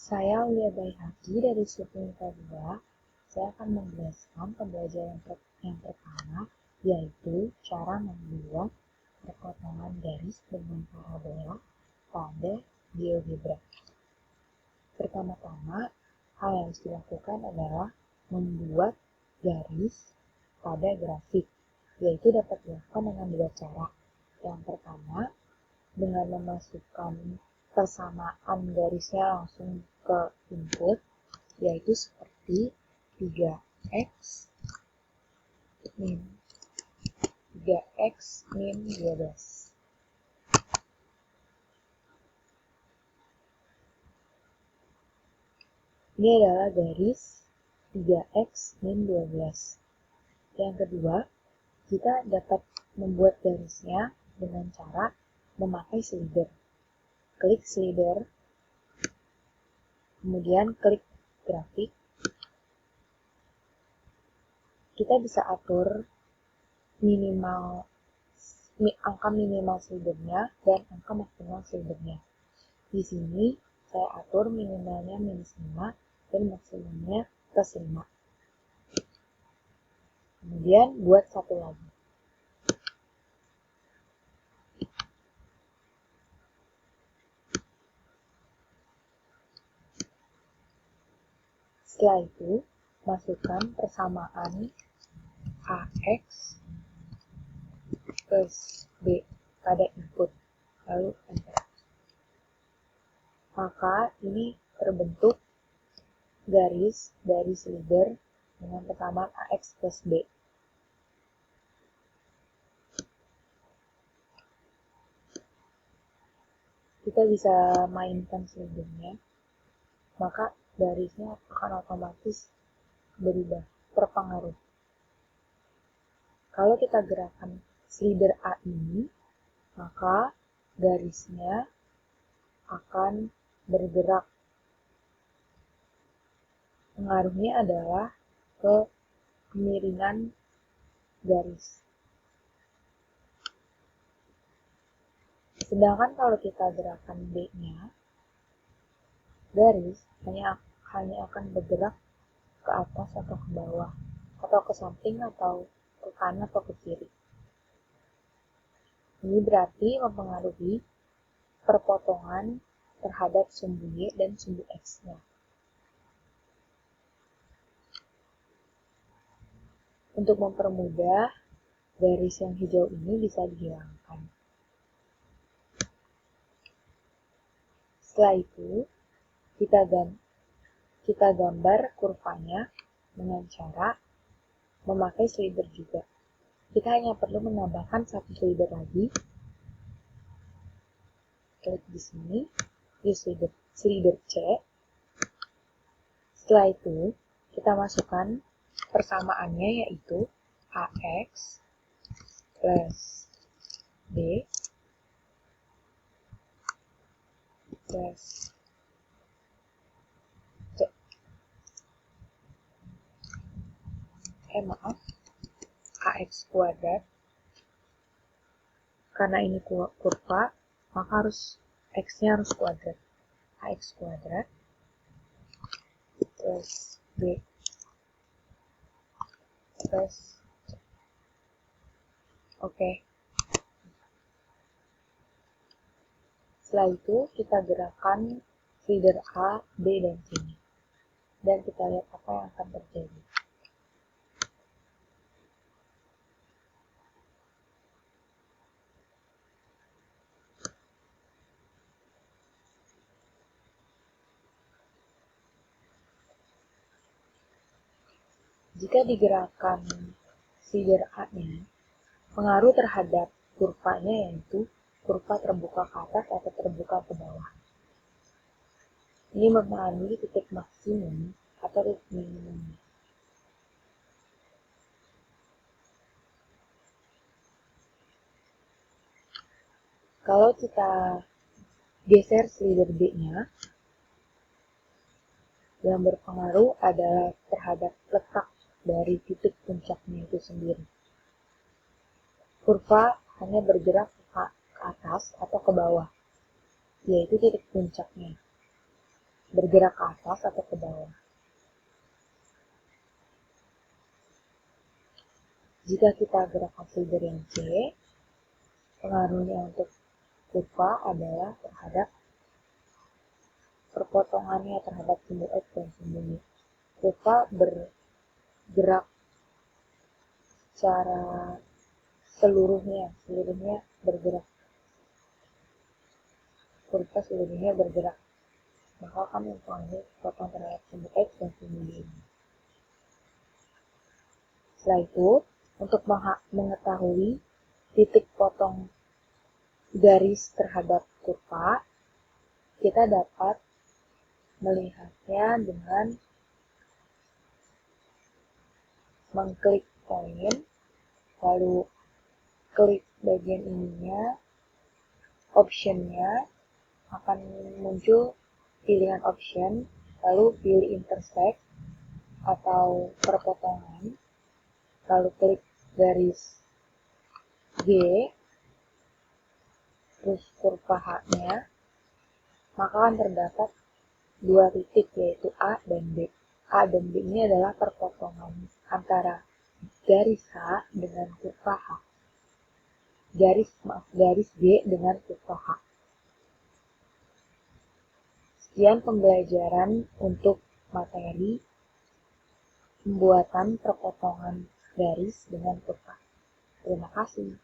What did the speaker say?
Saya Ulia Baihaqi dari Subunita 2. Saya akan menjelaskan pembelajaran yang pertama, yaitu cara membuat perpotongan garis dengan parabola pada GeoGebra. Pertama-tama, hal yang harus dilakukan adalah membuat garis pada grafik, yaitu dapat dilakukan dengan dua cara. Yang pertama, dengan memasukkan persamaan garisnya langsung ke input, yaitu seperti 3x min 12. Ini adalah garis 3x min 12. Yang kedua, kita dapat membuat garisnya dengan cara memakai slider. Klik slider, kemudian klik grafik. Kita bisa atur angka minimal slidernya dan angka maksimal slidernya. Di sini saya atur minimalnya -5 dan maksimumnya +5. Kemudian buat satu lagi. Setelah itu, masukkan persamaan AX plus B pada input, lalu enter. Maka ini terbentuk garis dari slider dengan persamaan AX plus B. Kita bisa mainkan slidernya, maka garisnya akan otomatis berubah, terpengaruh. Kalau kita gerakan slider A ini, maka garisnya akan bergerak. Pengaruhnya adalah ke kemiringan garis. Sedangkan kalau kita gerakan B-nya, garis hanya akan bergerak ke atas atau ke bawah, atau ke samping atau ke kanan atau ke kiri. Ini berarti mempengaruhi perpotongan terhadap sumbu Y dan sumbu X-nya. Untuk mempermudah, garis yang hijau ini bisa dihilangkan. Setelah itu, kita gambar kurvanya dengan cara memakai slider juga. Kita hanya perlu menambahkan satu slider lagi. Klik di sini, use slider C. Setelah itu, kita masukkan persamaannya, yaitu AX plus B plus C. AX kuadrat. Karena ini kurva, maka X-nya harus kuadrat. AX kuadrat plus B plus C. Oke. Setelah itu, kita gerakan slider A, B, dan C. Dan kita lihat apa yang akan terjadi. Jika digerakkan slider A-nya, pengaruh terhadap kurvanya yaitu kurva terbuka ke atas atau terbuka ke bawah. Ini mempengaruhi titik maksimum atau titik minimum. Kalau kita geser slider B-nya, yang berpengaruh adalah terhadap letak dari titik puncaknya itu sendiri. Kurva hanya bergerak ke atas atau ke bawah, yaitu titik puncaknya. bergerak ke atas atau ke bawah. Jika kita gerakkan slider yang C, pengaruhnya untuk kurva adalah terhadap perpotongannya terhadap simbol X dan simbol Y. Kurva bergerak secara seluruhnya bergerak. Kurva seluruhnya bergerak. Maka akan mempengaruhi potong terhadap simbol X dan simbol Y. Setelah itu, untuk mengetahui titik potong garis terhadap kurva, kita dapat melihatnya dengan mengklik poin, lalu klik bagian ininya, optionnya akan muncul pilihan option, lalu pilih intersect atau perpotongan, lalu klik garis G, terus kurva H-nya, maka akan terdapat dua titik yaitu A dan B. A dan B ini adalah perpotongan antara garis H dengan kurva H. Garis G dengan kurva H. Sekian pembelajaran untuk materi pembuatan perpotongan garis dengan kurva. Terima kasih.